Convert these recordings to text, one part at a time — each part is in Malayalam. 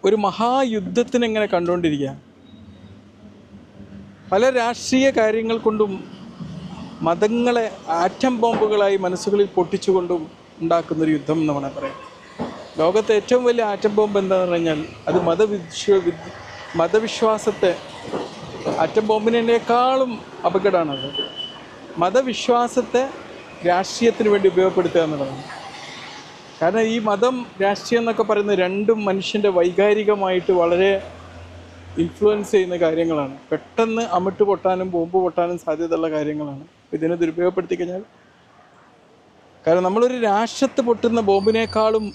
ഒരു മഹായുദ്ധത്തിന് എങ്ങനെ കണ്ടുകൊണ്ടിരിക്കുക. പല രാഷ്ട്രീയ കാര്യങ്ങൾ കൊണ്ടും മതങ്ങളെ ആറ്റം ബോംബുകളായി മനസ്സുകളിൽ പൊട്ടിച്ചുകൊണ്ടും ഉണ്ടാക്കുന്നൊരു യുദ്ധം എന്ന് വേണമെങ്കിൽ പറയാം. ലോകത്തെ ഏറ്റവും വലിയ ആറ്റം ബോംബ് എന്താണെന്ന് പറഞ്ഞാൽ അത് മതവിശ്വാസത്തെ, ആറ്റം ബോംബിനേക്കാളും അപകടമാണത്. മതവിശ്വാസത്തെ രാഷ്ട്രീയത്തിന് വേണ്ടി ഉപയോഗപ്പെടുത്തുക എന്നുള്ളതാണ്. കാരണം ഈ മതം രാഷ്ട്രീയം എന്നൊക്കെ പറയുന്നത് രണ്ടും മനുഷ്യൻ്റെ വൈകാരികമായിട്ട് വളരെ ഇൻഫ്ലുവൻസ് ചെയ്യുന്ന കാര്യങ്ങളാണ്. പെട്ടെന്ന് അമിട്ട് പൊട്ടാനും ബോംബ് പൊട്ടാനും സാധ്യതയുള്ള കാര്യങ്ങളാണ്. ഇതിനെ ദുരുപയോഗപ്പെടുത്തി കഴിഞ്ഞാൽ, കാരണം നമ്മളൊരു രാഷ്ട്രത്ത് പൊട്ടുന്ന ബോംബിനേക്കാളും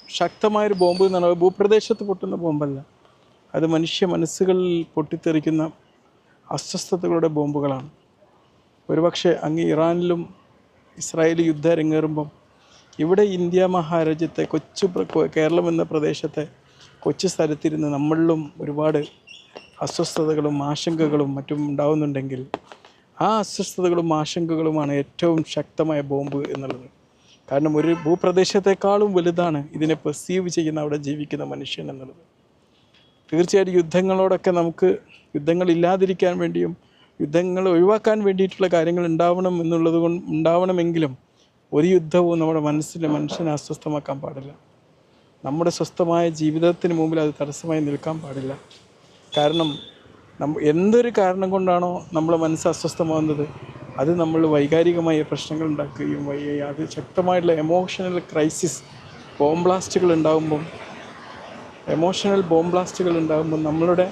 ശക്തമായൊരു ബോംബ് എന്ന് പറഞ്ഞാൽ ഭൂപ്രദേശത്ത് പൊട്ടുന്ന ബോംബല്ല, അത് മനുഷ്യ മനസ്സുകളിൽ പൊട്ടിത്തെറിക്കുന്ന അസ്വസ്ഥതകളുടെ ബോംബുകളാണ്. ഒരുപക്ഷെ അങ്ങ് ഇറാനിലും ഇസ്രായേൽ യുദ്ധം അരങ്ങേറുമ്പം ഇവിടെ ഇന്ത്യ മഹാരാജ്യത്തെ കേരളം എന്ന പ്രദേശത്തെ കൊച്ചു സ്ഥലത്തിരുന്ന് നമ്മളിലും ഒരുപാട് അസ്വസ്ഥതകളും ആശങ്കകളും മറ്റും ഉണ്ടാവുന്നുണ്ടെങ്കിൽ ആ അസ്വസ്ഥതകളും ആശങ്കകളുമാണ് ഏറ്റവും ശക്തമായ ബോംബ് എന്നുള്ളത്. കാരണം ഒരു ഭൂപ്രദേശത്തെക്കാളും വലുതാണ് ഇതിനെ പെർസീവ് ചെയ്യുന്ന അവിടെ ജീവിക്കുന്ന മനുഷ്യൻ എന്നുള്ളത്. തീർച്ചയായിട്ടും യുദ്ധങ്ങളോടൊക്കെ നമുക്ക് യുദ്ധങ്ങളില്ലാതിരിക്കാൻ വേണ്ടിയും യുദ്ധങ്ങൾ ഒഴിവാക്കാൻ വേണ്ടിയിട്ടുള്ള കാര്യങ്ങൾ ഉണ്ടാവണമെങ്കിലും ഒരു യുദ്ധവും നമ്മുടെ മനുഷ്യനെ അസ്വസ്ഥമാക്കാൻ പാടില്ല. നമ്മുടെ സ്വസ്ഥമായ ജീവിതത്തിന് മുമ്പിൽ അത് തടസ്സമായി നിൽക്കാൻ പാടില്ല. കാരണം എന്തൊരു കാരണം കൊണ്ടാണോ നമ്മളെ മനസ്സ് അസ്വസ്ഥമാകുന്നത് അത് നമ്മൾ വൈകാരികമായ പ്രശ്നങ്ങൾ ഉണ്ടാക്കുകയും അത് ശക്തമായിട്ടുള്ള എമോഷണൽ ക്രൈസിസ് എമോഷണൽ ബോംബ് ബ്ലാസ്റ്റുകൾ ഉണ്ടാകുമ്പോൾ നമ്മളുടെ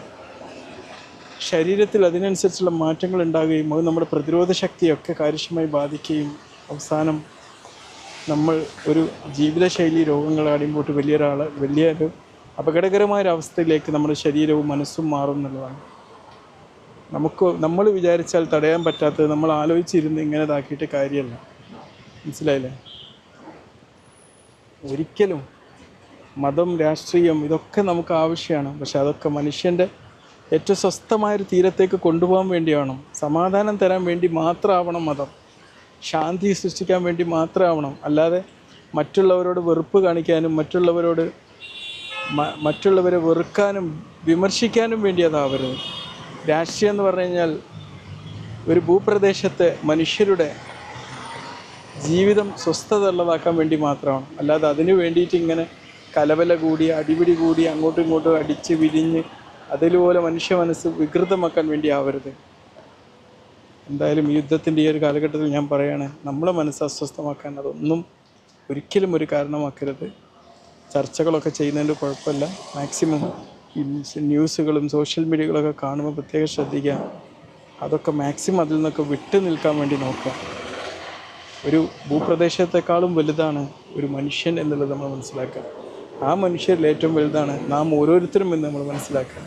ശരീരത്തിൽ അതിനനുസരിച്ചുള്ള മാറ്റങ്ങൾ ഉണ്ടാകുകയും അത് നമ്മുടെ പ്രതിരോധ ശക്തിയൊക്കെ കാര്യക്ഷമമായി ബാധിക്കുകയും അവസാനം നമ്മൾ ഒരു ജീവിതശൈലി രോഗങ്ങൾ അടിമ്പോട്ട് വലിയൊരു അപകടകരമായൊരവസ്ഥയിലേക്ക് നമ്മുടെ ശരീരവും മനസ്സും മാറും എന്നുള്ളതാണ്. നമ്മൾ വിചാരിച്ചാൽ തടയാൻ പറ്റാത്തത് നമ്മൾ ആലോചിച്ചിരുന്ന് ഇങ്ങനെ ഇതാക്കിയിട്ട് കാര്യമല്ല. മനസ്സിലായില്ലേ? ഒരിക്കലും മതം, രാഷ്ട്രീയം ഇതൊക്കെ നമുക്ക് ആവശ്യമാണ്. പക്ഷെ അതൊക്കെ മനുഷ്യൻ്റെ ഏറ്റവും സ്വസ്ഥമായൊരു തീരത്തേക്ക് കൊണ്ടുപോകാൻ വേണ്ടിയാണ്, സമാധാനം തരാൻ വേണ്ടി മാത്രമാവണം മതം, ശാന്തി സൃഷ്ടിക്കാൻ വേണ്ടി മാത്രമാവണം. അല്ലാതെ മറ്റുള്ളവരോട് വെറുപ്പ് കാണിക്കാനും മറ്റുള്ളവരെ വെറുക്കാനും വിമർശിക്കാനും വേണ്ടി അതാവരുത്. രാഷ്ട്രീയം എന്ന് പറഞ്ഞു കഴിഞ്ഞാൽ ഒരു ഭൂപ്രദേശത്തെ മനുഷ്യരുടെ ജീവിതം സ്വസ്ഥത ഉള്ളതാക്കാൻ വേണ്ടി മാത്രമാണ്. അല്ലാതെ അതിനു വേണ്ടിയിട്ട് ഇങ്ങനെ കലവല കൂടി അടിപിടി കൂടി അങ്ങോട്ടും ഇങ്ങോട്ടും അടിച്ച് വിരിഞ്ഞ് അതിലുപോലെ മനുഷ്യ മനസ്സ് വികൃതമാക്കാൻ വേണ്ടി ആവരുത്. എന്തായാലും ഈ യുദ്ധത്തിൻ്റെ ഈ ഒരു കാലഘട്ടത്തിൽ ഞാൻ പറയുകയാണ്, നമ്മളെ മനസ്സ് അസ്വസ്ഥമാക്കാൻ അതൊന്നും ഒരിക്കലും ഒരു കാരണമാക്കരുത്. ചർച്ചകളൊക്കെ ചെയ്യുന്നതിൻ്റെ കുഴപ്പമില്ല. മാക്സിമം ന്യൂസുകളും സോഷ്യൽ മീഡിയകളൊക്കെ കാണുമ്പോൾ പ്രത്യേകം ശ്രദ്ധിക്കുക. അതൊക്കെ മാക്സിമം അതിൽ നിന്നൊക്കെ വിട്ടു നിൽക്കാൻ വേണ്ടി നോക്കുക. ഒരു ഭൂപ്രദേശത്തെക്കാളും വലുതാണ് ഒരു മനുഷ്യൻ എന്നുള്ളത് നമ്മൾ മനസ്സിലാക്കുക. ആ മനുഷ്യരിൽ ഏറ്റവും വലുതാണ് നാം ഓരോരുത്തരും എന്ന് നമ്മൾ മനസ്സിലാക്കുക.